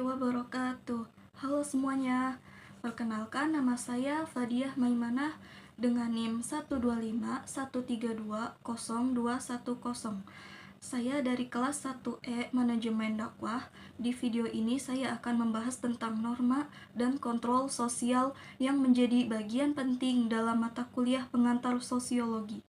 wabarakatuh. Halo semuanya. Perkenalkan, nama saya Fadiah Maimanah dengan NIM 12513200210. Saya dari kelas 1E Manajemen Dakwah. Di video ini saya akan membahas tentang norma dan kontrol sosial yang menjadi bagian penting dalam mata kuliah pengantar sosiologi.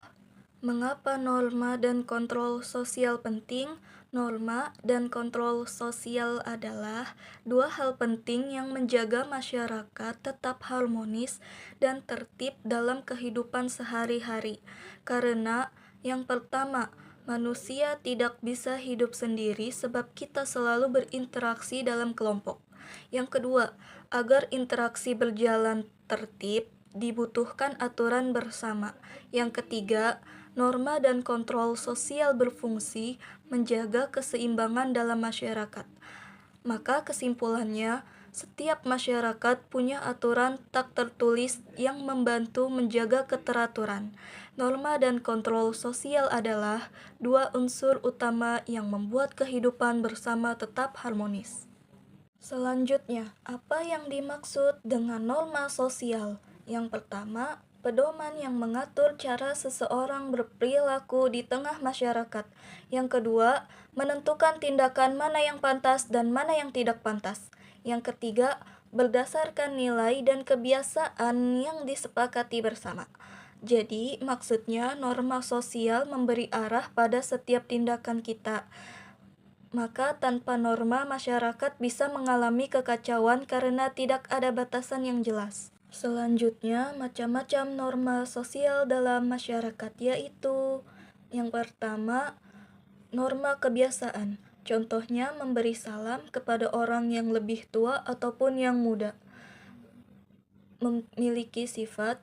Mengapa norma dan kontrol sosial penting? Norma dan kontrol sosial adalah dua hal penting yang menjaga masyarakat tetap harmonis dan tertib dalam kehidupan sehari-hari. Karena yang pertama, manusia tidak bisa hidup sendiri sebab kita selalu berinteraksi dalam kelompok. Yang kedua, agar interaksi berjalan tertib, dibutuhkan aturan bersama. Yang ketiga, norma dan kontrol sosial berfungsi menjaga keseimbangan dalam masyarakat. Maka kesimpulannya, setiap masyarakat punya aturan tak tertulis yang membantu menjaga keteraturan. Norma dan kontrol sosial adalah dua unsur utama yang membuat kehidupan bersama tetap harmonis. Selanjutnya, apa yang dimaksud dengan norma sosial? Yang pertama, pedoman yang mengatur cara seseorang berperilaku di tengah masyarakat. Yang kedua, menentukan tindakan mana yang pantas dan mana yang tidak pantas. Yang ketiga, berdasarkan nilai dan kebiasaan yang disepakati bersama. Jadi, maksudnya norma sosial memberi arah pada setiap tindakan kita. Maka tanpa norma, masyarakat bisa mengalami kekacauan karena tidak ada batasan yang jelas. Selanjutnya, macam-macam norma sosial dalam masyarakat, yaitu yang pertama, norma kebiasaan. Contohnya memberi salam kepada orang yang lebih tua ataupun yang muda. Memiliki sifat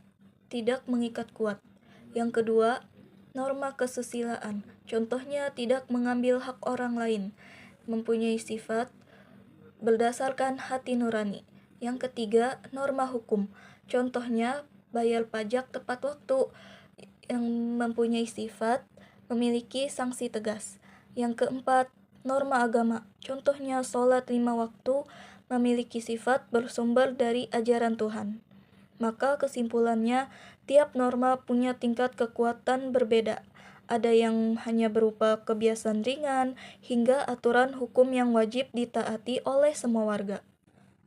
tidak mengikat kuat. Yang kedua, norma kesusilaan. Contohnya tidak mengambil hak orang lain. Mempunyai sifat berdasarkan hati nurani. Yang ketiga, norma hukum. Contohnya bayar pajak tepat waktu. Yang mempunyai sifat memiliki sanksi tegas. Yang keempat, norma agama. Contohnya sholat 5 waktu memiliki sifat bersumber dari ajaran Tuhan. Maka kesimpulannya, tiap norma punya tingkat kekuatan berbeda. Ada yang hanya berupa kebiasaan ringan, hingga aturan hukum yang wajib ditaati oleh semua warga.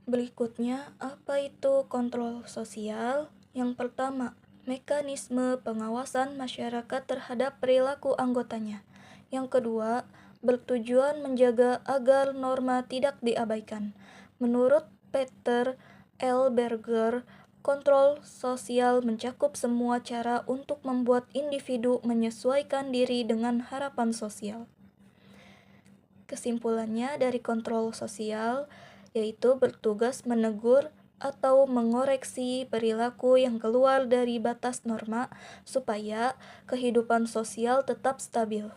Berikutnya, apa itu kontrol sosial? Yang pertama, mekanisme pengawasan masyarakat terhadap perilaku anggotanya. Yang kedua, bertujuan menjaga agar norma tidak diabaikan. Menurut Peter L. Berger, kontrol sosial mencakup semua cara untuk membuat individu menyesuaikan diri dengan harapan sosial. Kesimpulannya dari kontrol sosial yaitu bertugas menegur atau mengoreksi perilaku yang keluar dari batas norma supaya kehidupan sosial tetap stabil.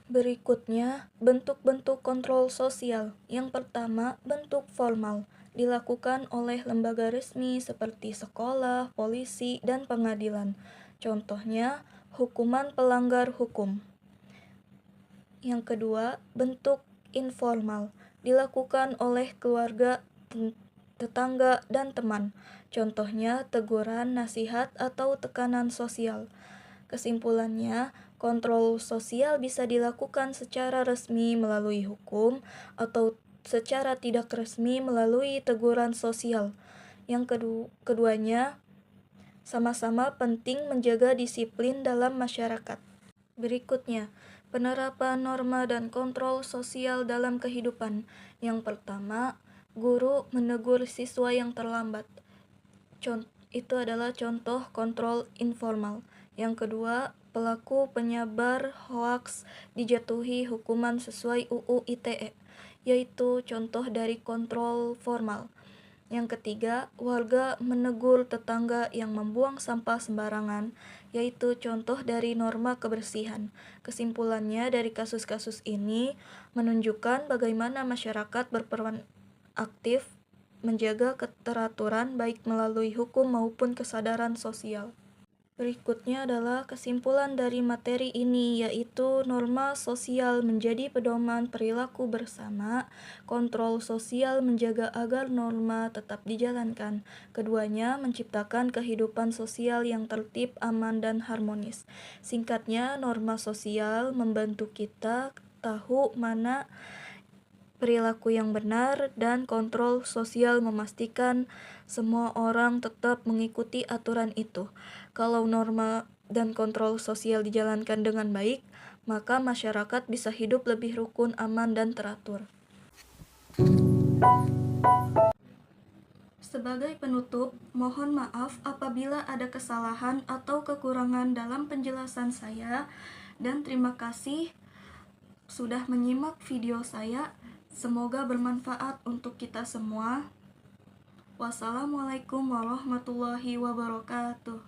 Berikutnya, bentuk-bentuk kontrol sosial. Yang pertama, bentuk formal, dilakukan oleh lembaga resmi seperti sekolah, polisi, dan pengadilan. Contohnya, hukuman pelanggar hukum. Yang kedua, bentuk informal, dilakukan oleh keluarga, tetangga, dan teman. Contohnya, teguran, nasihat, atau tekanan sosial. Kesimpulannya, kontrol sosial bisa dilakukan secara resmi melalui hukum atau secara tidak resmi melalui teguran sosial. Yang keduanya sama-sama penting menjaga disiplin dalam masyarakat. Berikutnya, penerapan norma dan kontrol sosial dalam kehidupan. Yang pertama, guru menegur siswa yang terlambat. Itu adalah contoh kontrol informal. Yang kedua, pelaku penyebar hoaks dijatuhi hukuman sesuai UU ITE, yaitu contoh dari kontrol formal. Yang ketiga, warga menegur tetangga yang membuang sampah sembarangan, yaitu contoh dari norma kebersihan. Kesimpulannya dari kasus-kasus ini menunjukkan bagaimana masyarakat berperan aktif menjaga keteraturan baik melalui hukum maupun kesadaran sosial. Berikutnya adalah kesimpulan dari materi ini, yaitu norma sosial menjadi pedoman perilaku bersama, kontrol sosial menjaga agar norma tetap dijalankan. Keduanya menciptakan kehidupan sosial yang tertib, aman, dan harmonis. Singkatnya, norma sosial membantu kita tahu mana perilaku yang benar, dan kontrol sosial memastikan semua orang tetap mengikuti aturan itu. Kalau norma dan kontrol sosial dijalankan dengan baik, maka masyarakat bisa hidup lebih rukun, aman, dan teratur. Sebagai penutup, mohon maaf apabila ada kesalahan atau kekurangan dalam penjelasan saya, dan terima kasih sudah menyimak video saya. Semoga bermanfaat untuk kita semua. Wassalamualaikum warahmatullahi wabarakatuh.